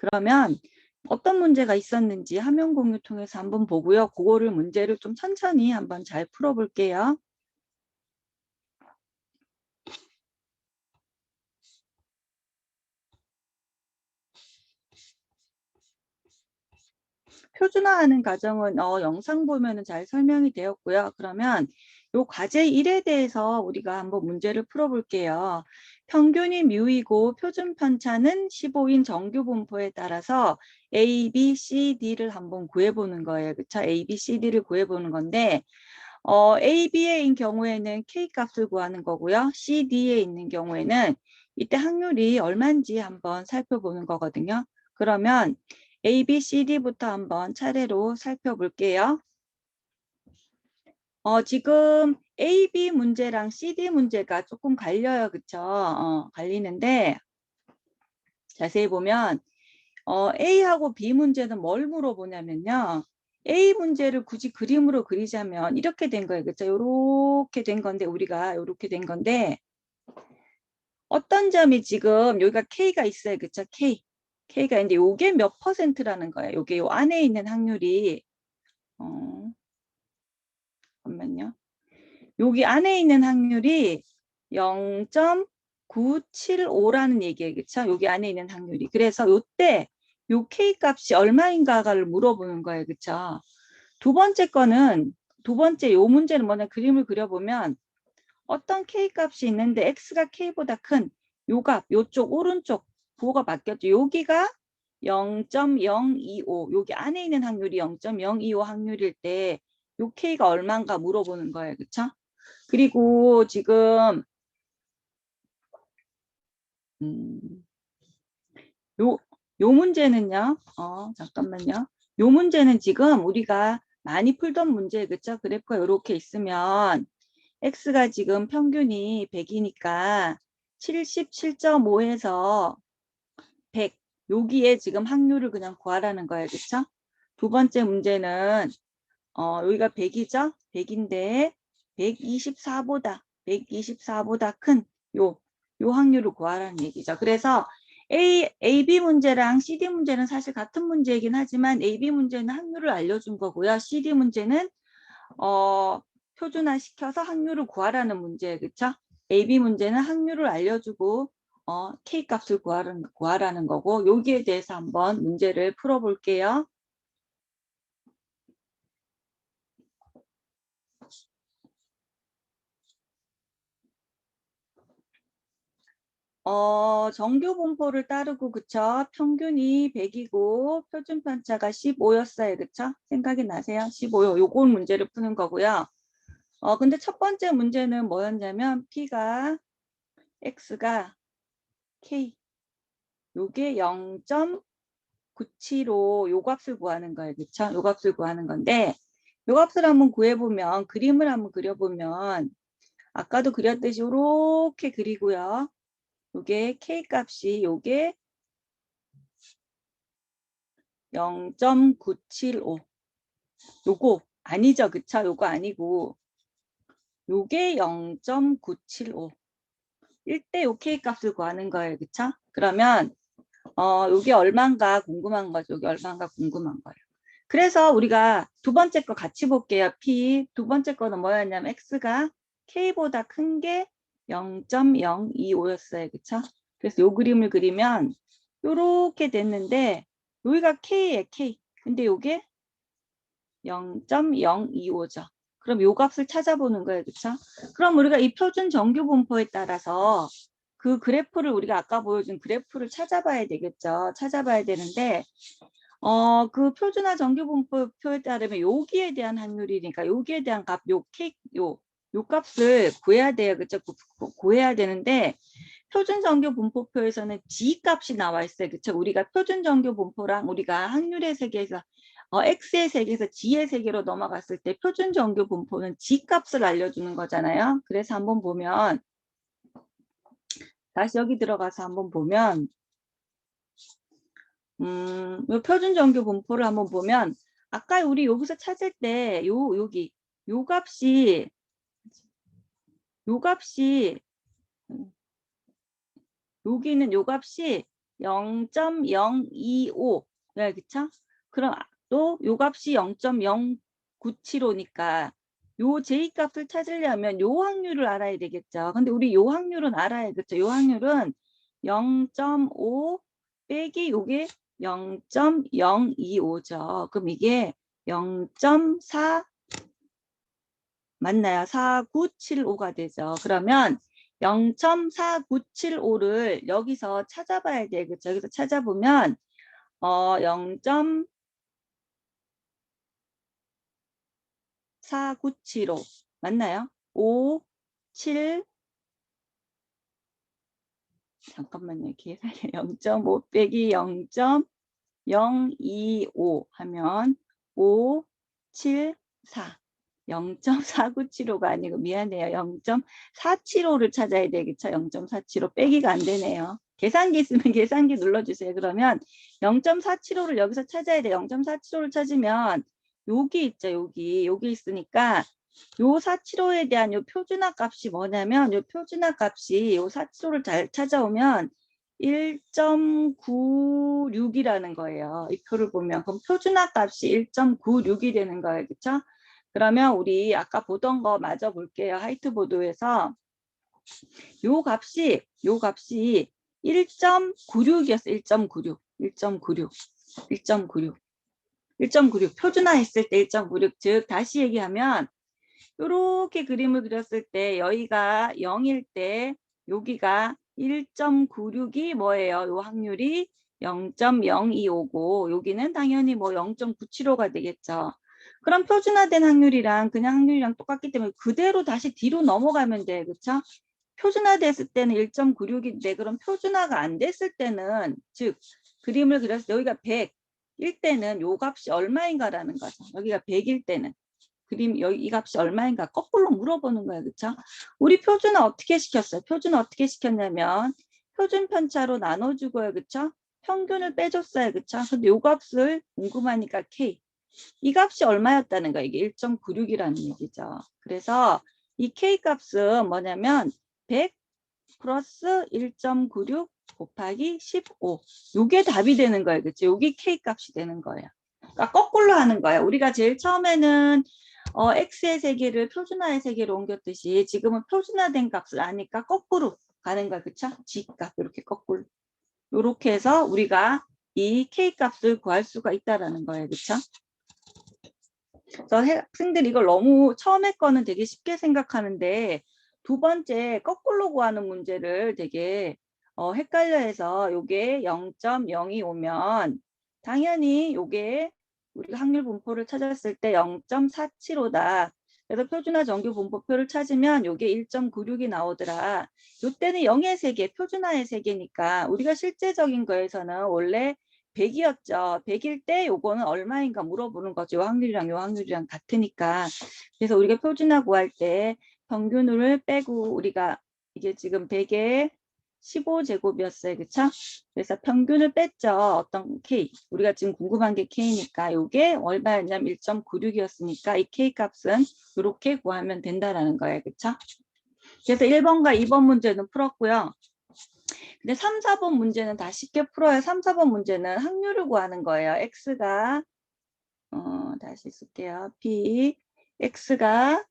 그러면 어떤 문제가 있었는지 화면 공유 통해서 한번 보고요. 그거를 문제를 좀 천천히 한번 잘 풀어볼게요. 표준화하는 과정은 영상 보면은 잘 설명이 되었고요. 그러면 요 과제 1에 대해서 우리가 한번 문제를 풀어볼게요. 평균이 뮤이고 표준 편차는 15인 정규 분포에 따라서 A, B, C, D를 한번 구해보는 거예요. 그쵸? A, B, C, D를 구해보는 건데 A, B의 경우에는 K 값을 구하는 거고요. C, D에 있는 경우에는 이때 확률이 얼마인지 한번 살펴보는 거거든요. 그러면 A, B, C, D부터 한번 차례로 살펴볼게요. 지금 A, B 문제랑 C, D 문제가 조금 갈려요. 그쵸? 갈리는데 자세히 보면 A하고 B 문제는 뭘 물어보냐면요. A 문제를 굳이 그림으로 그리자면 이렇게 된 거예요. 그쵸? 요렇게 된 건데 우리가 요렇게 된 건데 어떤 점이 지금 여기가 K가 있어요. 그쵸? K가 있는데 요게 몇 %라는 거예요. 요게 요 안에 있는 확률이 잠깐만요. 여기 안에 있는 확률이 0.975라는 얘기예요. 그쵸? 여기 안에 있는 확률이. 그래서 요때 요 K 값이 얼마인가를 물어보는 거예요. 그쵸? 두 번째 거는 두 번째 요 문제는 뭐냐 그림을 그려보면 어떤 K 값이 있는데 X가 K보다 큰 요 값, 요쪽 오른쪽 부호가 바뀌었죠. 여기가 0.025 여기 안에 있는 확률이 0.025 확률일 때 요 K가 얼마인가 물어보는 거예요. 그쵸? 그리고 지금 요, 요 문제는요. 잠깐만요. 요 문제는 지금 우리가 많이 풀던 문제 그쵸? 그래프가 이렇게 있으면 X가 지금 평균이 100이니까 77.5에서 100 여기에 지금 확률을 그냥 구하라는 거예요. 그쵸? 두 번째 문제는 여기가 100이죠? 100인데 124보다 큰 요 확률을 구하라는 얘기죠. 그래서 A, B 문제랑 CD 문제는 사실 같은 문제이긴 하지만 A, B 문제는 확률을 알려준 거고요. CD 문제는 표준화 시켜서 확률을 구하라는 문제예요. 그쵸? A, B 문제는 확률을 알려주고 K 값을 구하라는 거고 여기에 대해서 한번 문제를 풀어볼게요. 정규 분포를 따르고 그쵸? 평균이 100이고 표준 편차가 15였어요. 그쵸? 생각이 나세요? 15요. 요걸 문제를 푸는 거고요. 근데 첫 번째 문제는 뭐였냐면 P가 X가 K 요게 0.975 요 값을 구하는 거예요. 그쵸? 요 값을 구하는 건데 요 값을 한번 구해보면 그림을 한번 그려보면 아까도 그렸듯이 요렇게 그리고요. 요게 K 값이 요게 0.975 요거 아니죠. 그쵸? 요거 아니고 요게 0.975 1대 요 K 값을 구하는 거예요. 그쵸? 그러면 요게 얼마인가 궁금한 거죠. 요게 얼마인가 궁금한 거예요. 그래서 우리가 두 번째 거 같이 볼게요. P 두 번째 거는 뭐였냐면 X가 K보다 큰 게 0.025였어요. 그쵸? 그래서 요 그림을 그리면 요렇게 됐는데 여기가 K에 K 근데 요게 0.025죠. 그럼 요 값을 찾아보는 거예요. 그쵸? 그럼 우리가 이 표준 정규 분포에 따라서 그 그래프를 우리가 아까 보여준 그래프를 찾아봐야 되겠죠. 찾아봐야 되는데 그 표준화 정규 분포표에 따르면 여기에 대한 확률이니까 여기에 대한 값, 요 값을 구해야 돼요. 그쵸? 구해야 되는데 표준 정규 분포표에서는 G 값이 나와 있어요. 그쵸? 우리가 표준 정규 분포랑 우리가 확률의 세계에서 X의 세계에서 G의 세계로 넘어갔을 때 표준 정규 분포는 G 값을 알려주는 거잖아요. 그래서 한번 보면 다시 여기 들어가서 한번 보면 요 표준 정규 분포를 한번 보면 아까 우리 여기서 찾을 때 여기 요 값이 여기 있는 요 값이 0.025. 네, 그쵸? 그럼 또 요 값이 0.0975니까 요 J값을 찾으려면 요 확률을 알아야 되겠죠. 근데 우리 요 확률은 알아야, 그쵸? 요 확률은 0.5 빼기 요게 0.025죠. 그럼 이게 0.4 맞나요? 4975가 되죠. 그러면 0.4975를 여기서 찾아봐야 돼. 그쵸? 여기서 찾아보면 0.4975 맞나요? 5, 7 잠깐만요. 계산이 0.5 빼기 0.025 하면 5, 7, 4 0.4975가 아니고 미안해요. 0.475를 찾아야 되겠죠. 0.475 빼기가 안 되네요. 계산기 있으면 계산기 눌러주세요. 그러면 0.475를 여기서 찾아야 돼요. 0.475를 찾으면 여기 있죠. 여기 있으니까 요 475에 대한 요 표준화 값이 뭐냐면 요 표준화 값이 요 475를 잘 찾아오면 1.96이라는 거예요. 이 표를 보면 그럼 표준화 값이 1.96이 되는 거예요. 그렇죠? 그러면 우리 아까 보던 거 마저 볼게요. 화이트보드에서 요 값이 1.96이었어요. 1.96 표준화했을 때 1.96. 즉 다시 얘기하면 이렇게 그림을 그렸을 때 여기가 0일 때 여기가 1.96이 뭐예요? 요 확률이 0.02오고 여기는 당연히 뭐 0.975가 되겠죠. 그럼 표준화된 확률이랑 그냥 확률이랑 똑같기 때문에 그대로 다시 뒤로 넘어가면 돼. 그렇죠? 표준화됐을 때는 1.96인데 그럼 표준화가 안 됐을 때는 즉 그림을 그렸을 때 여기가 100일 때는 요 값이 얼마인가라는 거죠. 여기가 100일 때는 그림 여기 이 값이 얼마인가 거꾸로 물어보는 거예요. 그렇죠? 우리 표준화 어떻게 시켰어요? 표준화 어떻게 시켰냐면 표준 편차로 나눠주고요. 그렇죠? 평균을 빼줬어요. 그렇죠? 근데 요 값을 궁금하니까 K. 이 값이 얼마였다는 거예요. 이게 1.96이라는 얘기죠. 그래서 이 K 값은 뭐냐면 100 플러스 1.96 곱하기 15. 요게 답이 되는 거예요. 그렇죠? 요게 K 값이 되는 거예요. 그러니까 거꾸로 하는 거예요. 우리가 제일 처음에는 x의 세계를 표준화의 세계로 옮겼듯이 지금은 표준화된 값을 아니까 거꾸로 가는 거야. 그쵸? g값 이렇게 거꾸로. 이렇게 해서 우리가 이 k값을 구할 수가 있다라는 거예요. 그쵸? 그래서 학생들이 이걸 너무 처음에 거는 되게 쉽게 생각하는데 두 번째 거꾸로 구하는 문제를 되게 헷갈려해서 요게 0.0이 오면 당연히 요게 우리가 확률 분포를 찾았을 때 0.475다. 그래서 표준화 정규 분포표를 찾으면 요게 1.96이 나오더라. 요때는 0의 세계, 표준화의 세계니까 우리가 실제적인 거에서는 원래 100이었죠. 100일 때 요거는 얼마인가 물어보는 거죠. 요 확률이랑 같으니까. 그래서 우리가 표준화 구할 때 평균을 빼고 우리가 이게 지금 100에 15제곱이었어요. 그쵸? 그래서 평균을 뺐죠. 어떤 K. 우리가 지금 궁금한 게 K니까 요게 얼마였냐면 1.96이었으니까 이 K 값은 이렇게 구하면 된다라는 거예요. 그쵸? 그래서 1번과 2번 문제는 풀었고요. 근데 3, 4번 문제는 다 쉽게 풀어요. 3, 4번 문제는 확률을 구하는 거예요. X가 다시 쓸게요. P X가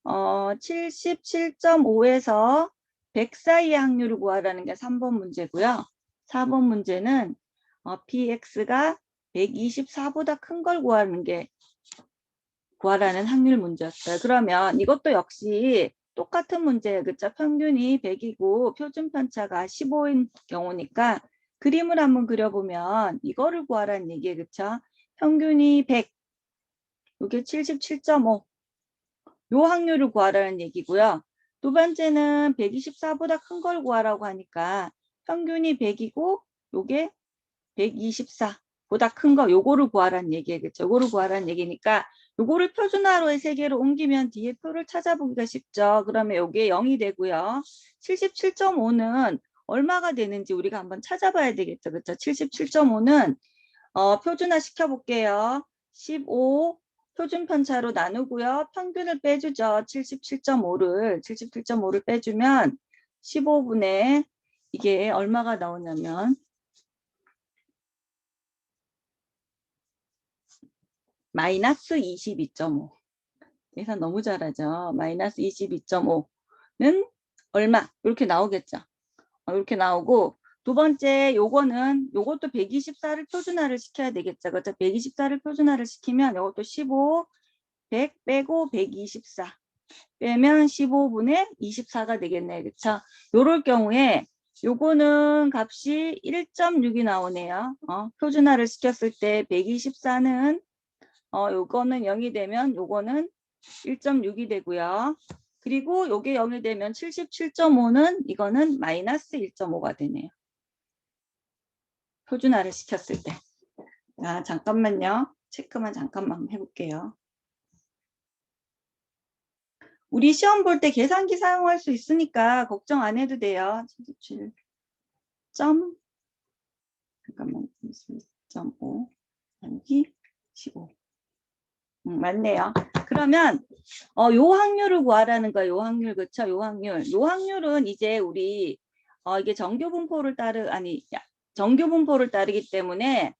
77.5에서 100 사이의 확률을 구하라는 게 3번 문제고요. 4번 문제는 PX가 124보다 큰 걸 구하라는 확률 문제였어요. 그러면 이것도 역시 똑같은 문제예요. 그쵸? 평균이 100이고 표준 편차가 15인 경우니까 그림을 한번 그려보면 이거를 구하라는 얘기예요. 그쵸? 평균이 100, 이게 77.5. 요 확률을 구하라는 얘기고요. 두 번째는 124보다 큰 걸 구하라고 하니까 평균이 100이고 요게 124보다 큰 거 요거를 구하라는 얘기예요. 그쵸? 요거를 구하라는 얘기니까 요거를 표준화로의 세계로 옮기면 뒤에 표를 찾아보기가 쉽죠. 그러면 요게 0이 되고요. 77.5는 얼마가 되는지 우리가 한번 찾아봐야 되겠죠. 그쵸? 77.5는 표준화 시켜볼게요. 15 표준 편차로 나누고요. 평균을 빼주죠. 77.5를 빼주면 15분의 이게 얼마가 나오냐면 마이너스 22.5. 계산 너무 잘하죠. 마이너스 22.5는 얼마? 이렇게 나오겠죠. 이렇게 나오고, 두 번째 요것도 124를 표준화를 시켜야 되겠죠. 그렇죠? 124를 표준화를 시키면 이것도 15, 100 빼고 124 빼면 15분의 24가 되겠네요. 그렇죠? 요럴 경우에 요거는 값이 1.6이 나오네요. 표준화를 시켰을 때 124는 요거는 0이 되면 요거는 1.6이 되고요. 그리고 요게 0이 되면 77.5는 이거는 마이너스 1.5가 되네요. 표준화를 시켰을 때. 자, 잠깐만요. 체크만 잠깐만 해볼게요. 우리 시험 볼 때 계산기 사용할 수 있으니까 걱정 안 해도 돼요. 77. 잠깐만, 1.5 나누기 15. 맞네요. 그러면 요 확률을 구하라는 거예요. 요 확률, 그쵸? 요 확률. 요 확률은 이제 우리 이게 정교분포를 따르기 때문에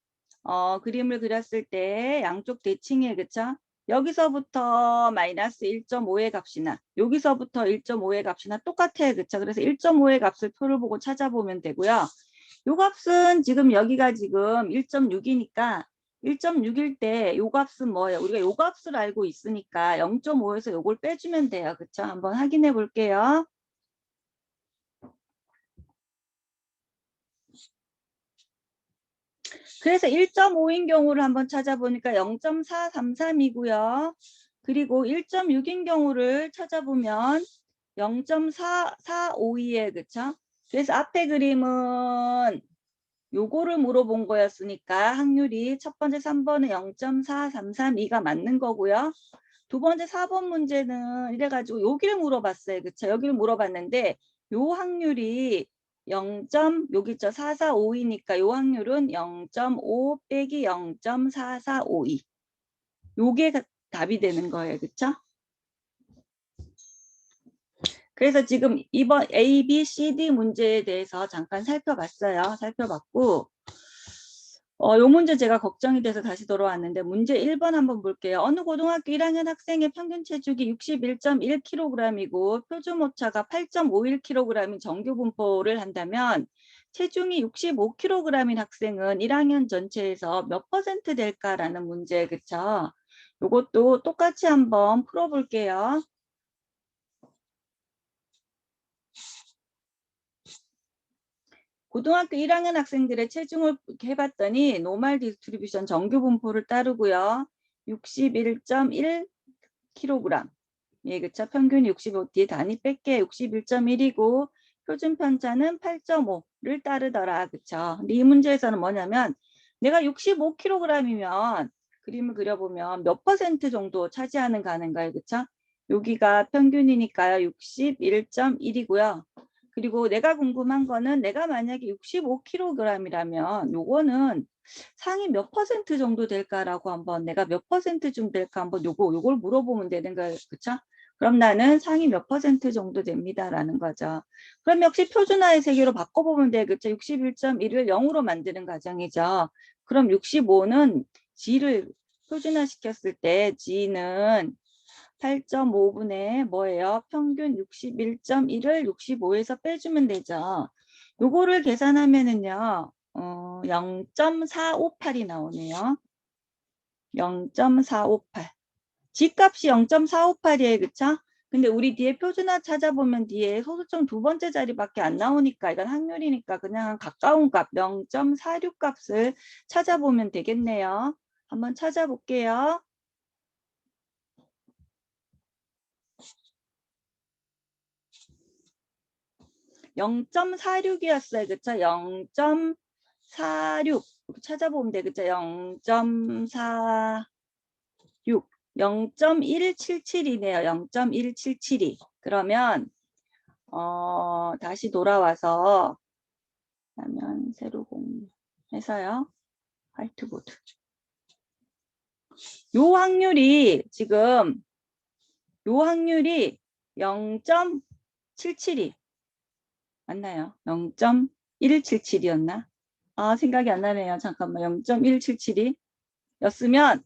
그림을 그렸을 때 양쪽 대칭에, 그쵸? 여기서부터 마이너스 1.5의 값이나 여기서부터 1.5의 값이나 똑같아요. 그쵸? 그래서 1.5의 값을 표를 보고 찾아보면 되고요. 요 값은 지금 여기가 지금 1.6이니까 1.6일 때 요 값은 뭐예요? 우리가 요 값을 알고 있으니까 0.5에서 요걸 빼주면 돼요. 그쵸? 한번 확인해 볼게요. 그래서 1.5인 경우를 한번 찾아보니까 0.433이고요. 그리고 1.6인 경우를 찾아보면 0.4452에 그쵸? 그래서 앞에 그림은 요거를 물어본 거였으니까 확률이 첫 번째 3번은 0.4332가 맞는 거고요. 두 번째 4번 문제는 이래가지고 여기를 물어봤어요. 그쵸? 여기를 물어봤는데 요 확률이 0. 여기 있죠. 4452니까 요 확률은 0.5 빼기 0.4452. 요게 답이 되는 거예요. 그쵸? 그래서 지금 이번 A, B, C, D 문제에 대해서 잠깐 살펴봤어요. 살펴봤고 요 문제 제가 걱정이 돼서 다시 돌아왔는데 문제 1번 한번 볼게요. 어느 고등학교 1학년 학생의 평균 체중이 61.1kg이고 표준 오차가 8.51kg인 정규 분포를 한다면 체중이 65kg인 학생은 1학년 전체에서 몇 퍼센트 될까라는 문제, 그쵸? 요것도 똑같이 한번 풀어볼게요. 고등학교 1학년 학생들의 체중을 해봤더니 노멀 디스트리뷰션 정규 분포를 따르고요. 61.1kg. 예, 그쵸. 평균이 65, 뒤에 단위 뺄게 61.1이고 표준 편차는 8.5를 따르더라. 그쵸. 근데 이 문제에서는 뭐냐면 내가 65kg이면 그림을 그려보면 몇 퍼센트 정도 차지하는 가는가요? 그쵸. 여기가 평균이니까요. 61.1이고요. 그리고 내가 궁금한 거는 내가 만약에 65kg이라면 요거는 상위 몇 퍼센트 정도 될까라고 한번 내가 몇 퍼센트 좀 될까 한번 요걸 물어보면 되는 거예요. 그쵸? 그럼 나는 상위 몇 퍼센트 정도 됩니다라는 거죠. 그럼 역시 표준화의 세계로 바꿔보면 돼. 그쵸? 61.1을 0으로 만드는 과정이죠. 그럼 65는 G를 표준화시켰을 때 G는 8.5분의 뭐예요? 평균 61.1을 65에서 빼주면 되죠. 요거를 계산하면은요. 0.458이 나오네요. 0.458. G값이 0.458이에요. 그쵸? 근데 우리 뒤에 표준화 찾아보면 뒤에 소수점 두 번째 자리밖에 안 나오니까 이건 확률이니까 그냥 가까운 값 0.46 값을 찾아보면 되겠네요. 한번 찾아볼게요. 0.46이었어요. 그쵸? 0.46 찾아보면 돼. 그쵸? 0.46 0.177이네요. 0.177이. 그러면 다시 돌아와서 그러면 새로 공해서요. 화이트보드. 요 확률이 지금 요 확률이 0.77이 맞나요? 0.177이었나? 아, 생각이 안 나네요. 잠깐만. 0.177이 였으면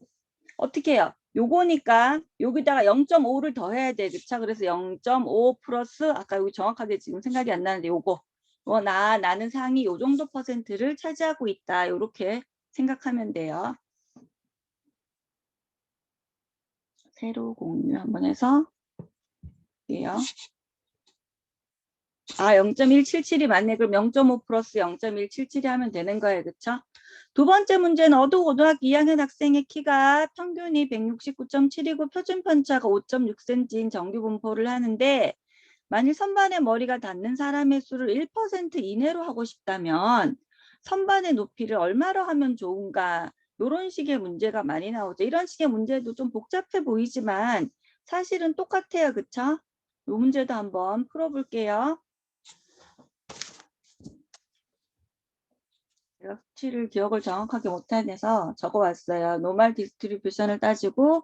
어떻게 해요? 요거니까 여기다가 0.5를 더해야 돼. 그쵸? 그래서 0.5 플러스 아까 여기 정확하게 지금 생각이 안 나는데 요거 나는 상이 요 정도 퍼센트를 차지하고 있다. 요렇게 생각하면 돼요. 새로 공유 한번 해서 볼게요. 0.177이 맞네. 그럼 0.5 플러스 0.177이 하면 되는 거예요. 그쵸? 두 번째 문제는 어두고등학교 2학년 학생의 키가 평균이 169.7이고 표준 편차가 5.6cm인 정규 분포를 하는데 만일 선반의 머리가 닿는 사람의 수를 1% 이내로 하고 싶다면 선반의 높이를 얼마로 하면 좋은가? 이런 식의 문제가 많이 나오죠. 이런 식의 문제도 좀 복잡해 보이지만 사실은 똑같아요. 그쵸? 이 문제도 한번 풀어볼게요. 제가 수치를 기억을 정확하게 못해서 적어왔어요. 노멀 디스트리뷰션을 따지고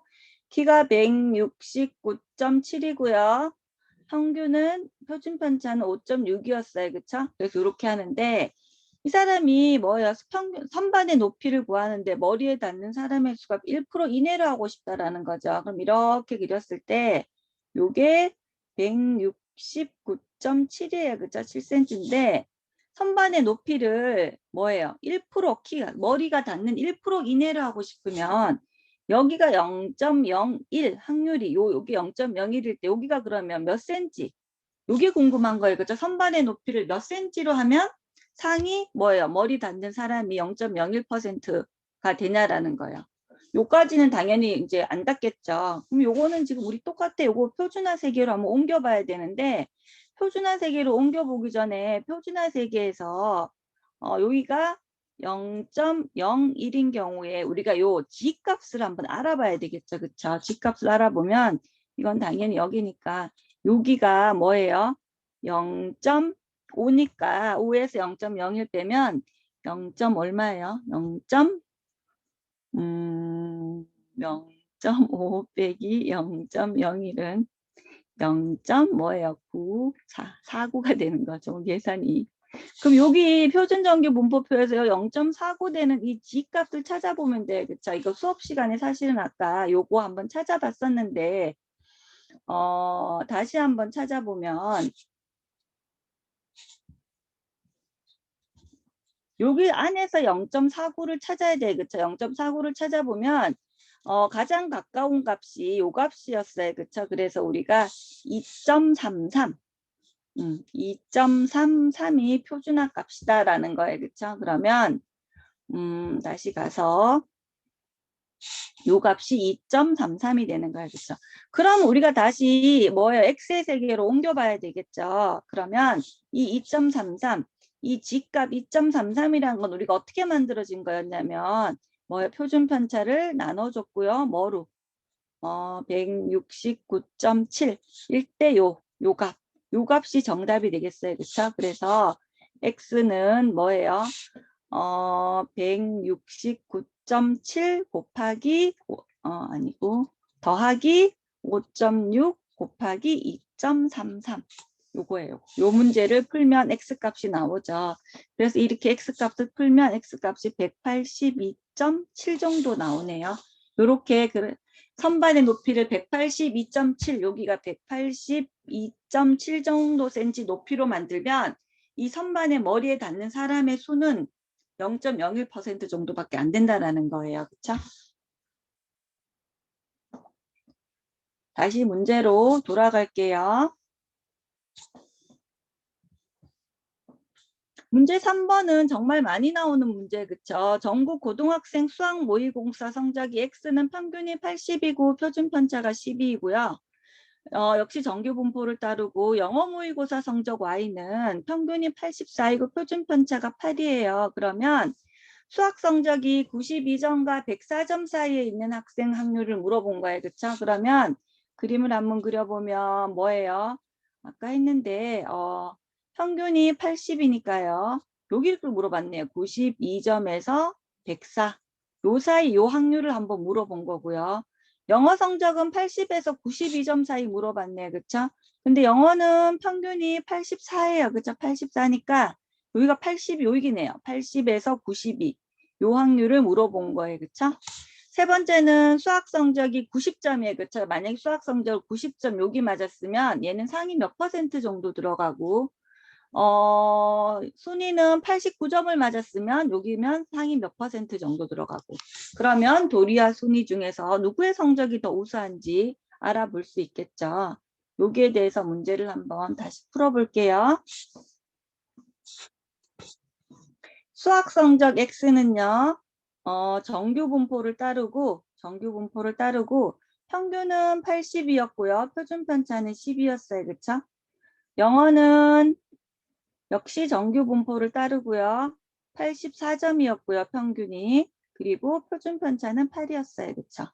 키가 169.7이고요. 평균은 표준 편차는 5.6이었어요. 그쵸? 그래서 이렇게 하는데 이 사람이 뭐예요? 평균 선반의 높이를 구하는데 머리에 닿는 사람의 수가 1% 이내로 하고 싶다라는 거죠. 그럼 이렇게 그렸을 때 요게 169.7이에요. 그죠? 7cm인데 선반의 높이를 뭐예요? 1% 키가 머리가 닿는 1% 이내로 하고 싶으면 여기가 0.01 확률이 여기 0.01일 때 여기가 그러면 몇 센치? 요게 궁금한 거예요. 그죠? 선반의 높이를 몇 센치로 하면 상이 뭐예요? 머리 닿는 사람이 0.01%가 되냐라는 거예요. 요까지는 당연히 이제 안 닿겠죠. 그럼 요거는 지금 우리 똑같아. 요거 표준화 세계로 한번 옮겨봐야 되는데 표준화 세계로 옮겨보기 전에 표준화 세계에서 여기가 0.01인 경우에 우리가 요 G값을 한번 알아봐야 되겠죠. 그쵸? G값을 알아보면 이건 당연히 여기니까 여기가 뭐예요? 0.5니까 5에서 0.01 빼면 0. 얼마예요? 0.5 빼기 0.01은 0. 뭐예요? 9, 49가 되는 거죠. 계산이. 그럼 여기 표준정규 분포표에서 0.49 되는 이 G값을 찾아보면 돼. 그쵸? 이거 수업 시간에 사실은 아까 요거 한번 찾아봤었는데 다시 한번 찾아보면 여기 안에서 0.49를 찾아야 돼. 그쵸? 0.49를 찾아보면 가장 가까운 값이 요 값이었어요. 그쵸? 그래서 우리가 2.33 2.33이 표준화 값이다라는 거예요. 그쵸? 그러면 다시 가서 요 값이 2.33이 되는 거예요. 그쵸? 그럼 우리가 다시 뭐예요? x의 세계로 옮겨봐야 되겠죠. 그러면 이 2.33, 이 g값 2.33이라는 건 우리가 어떻게 만들어진 거였냐면 뭐예요? 표준 편차를 나눠줬고요. 뭐로? 169.7 1대 요 값. 요 값이 정답이 되겠어요. 그쵸? 그래서 x는 뭐예요? 169.7 곱하기 아니고 더하기 5.6 곱하기 2.33 요거예요. 요 문제를 풀면 x값이 나오죠. 그래서 이렇게 x값을 풀면 x값이 182.7 정도 나오네요. 요렇게 선반의 높이를 182.7 여기가 182.7 정도 센치 높이로 만들면 이 선반의 머리에 닿는 사람의 수는 0.01% 정도밖에 안 된다라는 거예요. 그쵸? 다시 문제로 돌아갈게요. 문제 3번은 정말 많이 나오는 문제, 그쵸? 전국 고등학생 수학 모의고사 성적이 X는 평균이 80이고 표준 편차가 12이고요. 역시 정규 분포를 따르고 영어 모의고사 성적 Y는 평균이 84이고 표준 편차가 8이에요. 그러면 수학 성적이 92점과 104점 사이에 있는 학생 확률을 물어본 거예요. 그쵸? 그러면 그림을 한번 그려보면 뭐예요? 아까 했는데 평균이 80이니까요. 여기를 물어봤네요. 92점에서 104. 요 사이 요 확률을 한번 물어본 거고요. 영어 성적은 80에서 92점 사이 물어봤네요. 그쵸? 근데 영어는 평균이 84예요. 그쵸? 84니까 여기가 80이 여기네요. 80에서 92. 요 확률을 물어본 거예요. 그쵸? 세 번째는 수학 성적이 90점이에요. 그렇죠? 만약에 수학 성적 90점 여기 맞았으면 얘는 상위 몇 퍼센트 정도 들어가고 순위는 89점을 맞았으면 여기면 상위 몇 퍼센트 정도 들어가고 그러면 도리와 순위 중에서 누구의 성적이 더 우수한지 알아볼 수 있겠죠. 여기에 대해서 문제를 한번 다시 풀어볼게요. 수학 성적 X는요. 정규 분포를 따르고 평균은 80이었고요. 표준 편차는 10이었어요. 그쵸? 영어는 역시 정규 분포를 따르고요. 84점이었고요. 평균이. 그리고 표준 편차는 8이었어요. 그쵸?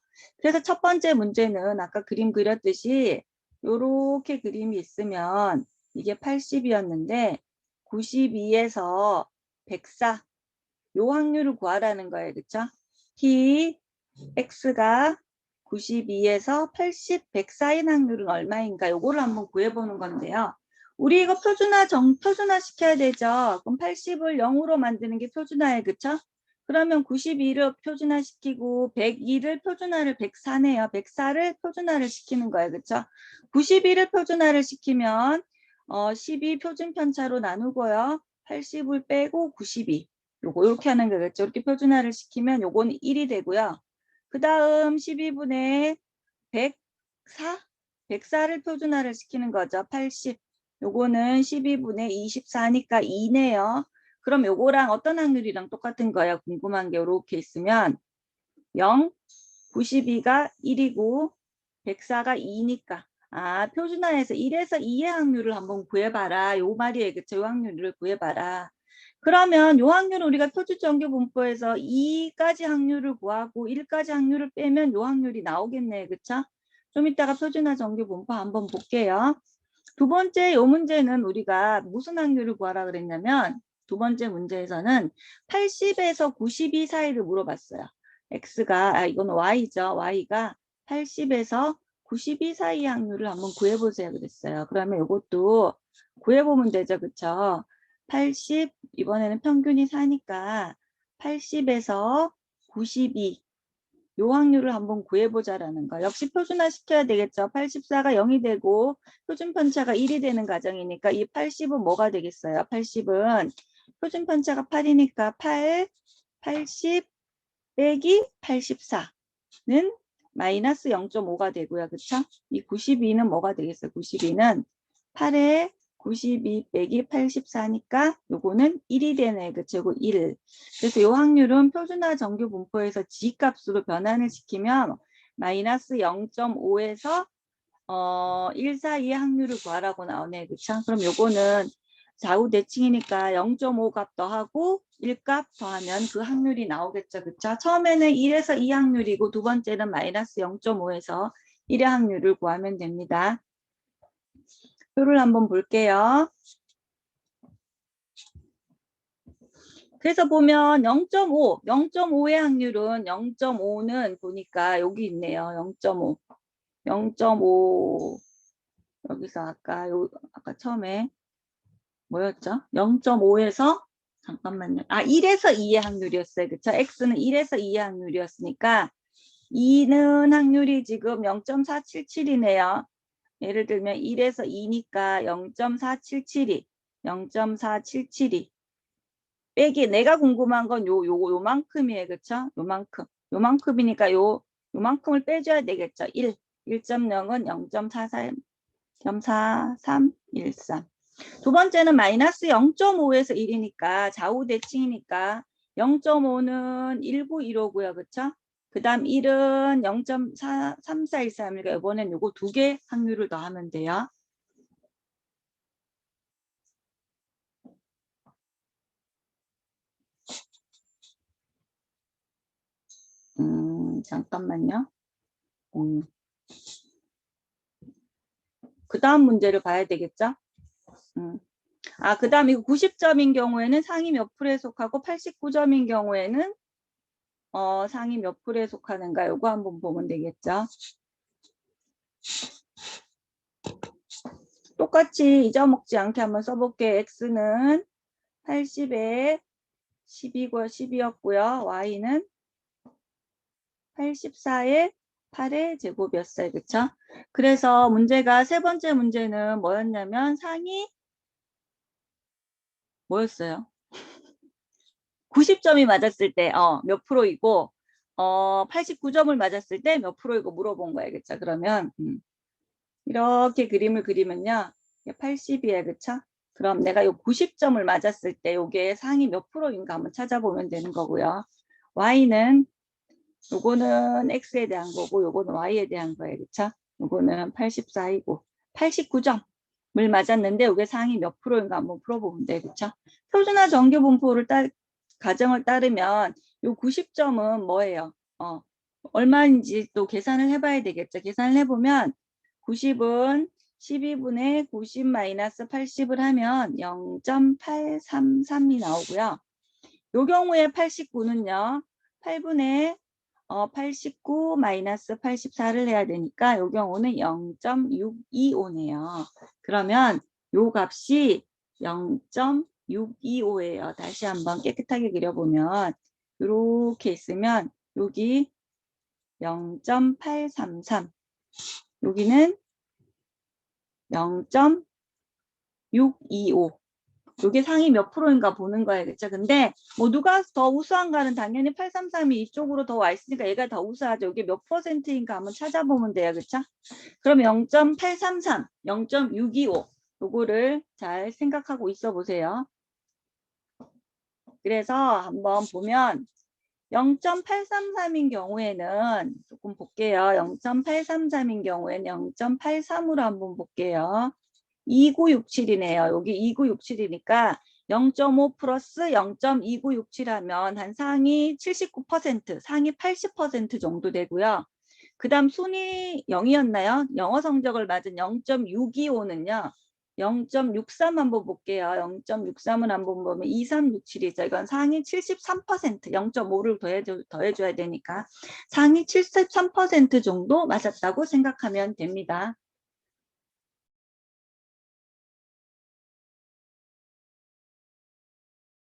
그래서 첫 번째 문제는 아까 그림 그렸듯이 요렇게 그림이 있으면 이게 80이었는데 92에서 104 요 확률을 구하라는 거예요. 그쵸? t x가 92에서 80, 100 사이인 확률은 얼마인가? 요거를 한번 구해보는 건데요. 우리 이거 표준화 시켜야 되죠. 그럼 80을 0으로 만드는 게 표준화예요. 그쵸? 그러면 92를 표준화 시키고 102를 표준화를 104네요. 104를 표준화를 시키는 거예요. 그쵸? 92를 표준화를 시키면 12 표준 편차로 나누고요. 80을 빼고 92. 요거 이렇게 하는 거겠죠. 이렇게 표준화를 시키면 요거는 1이 되고요. 그 다음 12분의 104? 104를 표준화를 시키는 거죠. 80. 요거는 12분의 24니까 2네요. 그럼 요거랑 어떤 확률이랑 똑같은 거예요? 궁금한 게 이렇게 있으면 0, 92가 1이고 104가 2니까 표준화해서 1에서 2의 확률을 한번 구해봐라. 요 말이에요. 그쵸? 요 확률을 구해봐라. 그러면 요 확률을 우리가 표준정규 분포에서 2까지 확률을 구하고 1까지 확률을 빼면 요 확률이 나오겠네요. 그쵸? 좀 이따가 표준화 정규 분포 한번 볼게요. 두 번째 요 문제는 우리가 무슨 확률을 구하라 그랬냐면 두 번째 문제에서는 80에서 92 사이를 물어봤어요. X가 이건 Y죠. Y가 80에서 92 사이 확률을 한번 구해보세요 그랬어요. 그러면 이것도 구해보면 되죠. 그쵸? 80 이번에는 평균이 4니까 80에서 92 요 확률을 한번 구해보자라는 거. 역시 표준화 시켜야 되겠죠. 84가 0이 되고 표준 편차가 1이 되는 가정이니까 이 80은 뭐가 되겠어요? 80은 표준 편차가 8이니까 8, 80 빼기 84는 마이너스 0.5가 되고요. 그쵸? 이 92는 뭐가 되겠어요? 92는 8에 92 빼기 84니까 요거는 1이 되네. 그쵸? 요거 1. 그래서 요 확률은 표준화 정규 분포에서 G값으로 변환을 시키면 마이너스 0.5에서 1 사이의 확률을 구하라고 나오네. 그쵸? 그럼 요거는 좌우 대칭이니까 0.5 값 더하고 1값 더하면 그 확률이 나오겠죠. 그쵸? 처음에는 1에서 2 확률이고 두 번째는 마이너스 0.5에서 1의 확률을 구하면 됩니다. 표를 한번 볼게요. 그래서 보면 0.5의 확률은 0.5는 보니까 여기 있네요. 0.5. 0.5 여기서 아까 처음에 뭐였죠? 0.5에서 잠깐만요. 1에서 2의 확률이었어요. 그쵸? X는 1에서 2의 확률이었으니까 2는 확률이 지금 0.477이네요. 예를 들면 1에서 2니까 0.477이 0.477이 빼기 내가 궁금한 건 요만큼이에요. 그쵸? 요만큼이니까 요만큼을 빼줘야 되겠죠. 1.0은 0.4313. 두 번째는 마이너스 0.5에서 1이니까 좌우 대칭이니까 0.5는 1915고요. 그쵸? 그 다음 1은 0.3413이니까 이번엔 요거 두 개 확률을 더하면 돼요. 잠깐만요. 그 다음 문제를 봐야 되겠죠? 그 다음 이거 90점인 경우에는 상위 몇 프로에 속하고 89점인 경우에는 상위 몇 프로에 속하는가 요거 한번 보면 되겠죠. 똑같이 잊어먹지 않게 한번 써볼게요. X는 80에 10이고요. 10이었고요. Y는 84에 8의 제곱이었어요. 그쵸? 그래서 문제가 세 번째 문제는 뭐였냐면 상이 뭐였어요? 90점이 맞았을 때 몇 프로이고 89점을 맞았을 때 몇 프로이고 물어본 거예요. 그쵸? 그러면 이렇게 그림을 그리면요. 80이에요. 그쵸? 그럼 내가 요 90점을 맞았을 때 요게 상이 몇 프로인가 한번 찾아보면 되는 거고요. y는 요거는 x에 대한 거고 요거는 y에 대한 거예요. 그쵸? 요거는 84이고 89점을 맞았는데 요게 상이 몇 프로인가 한번 풀어보면 돼요. 그쵸? 표준화 정규 분포를 가정을 따르면 요 90점은 뭐예요? 얼마인지 또 계산을 해봐야 되겠죠. 계산을 해보면 90은 12분의 90 마이너스 80을 하면 0.833이 나오고요. 요 경우에 89는요. 8분의 89 마이너스 84를 해야 되니까 요 경우는 0.625네요. 그러면 요 값이 0.625예요. 다시 한번 깨끗하게 그려보면 이렇게 있으면 여기 0.833 여기는 0.625 요게 상위 몇 프로인가 보는 거예요. 그쵸? 근데 뭐 누가 더 우수한가는 당연히 833이 이쪽으로 더 와 있으니까 얘가 더 우수하죠. 이게 몇 퍼센트인가 한번 찾아보면 돼요. 그쵸? 그럼 0.833, 0.625 요거를 잘 생각하고 있어 보세요. 그래서 한번 보면 0.833인 경우에는 조금 볼게요. 0.833인 경우에는 0.83으로 한번 볼게요. 2967이네요. 여기 2967이니까 0.5 플러스 0.2967 하면 한 상위 79%, 상위 80% 정도 되고요. 그 다음 순위 0이었나요? 영어 성적을 맞은 0.625는요. 0.63 한번 볼게요. 0.63은 한번 보면 2367이죠. 이건 상위 73%, 0.5를 더해줘야 되니까 상위 73% 정도 맞았다고 생각하면 됩니다.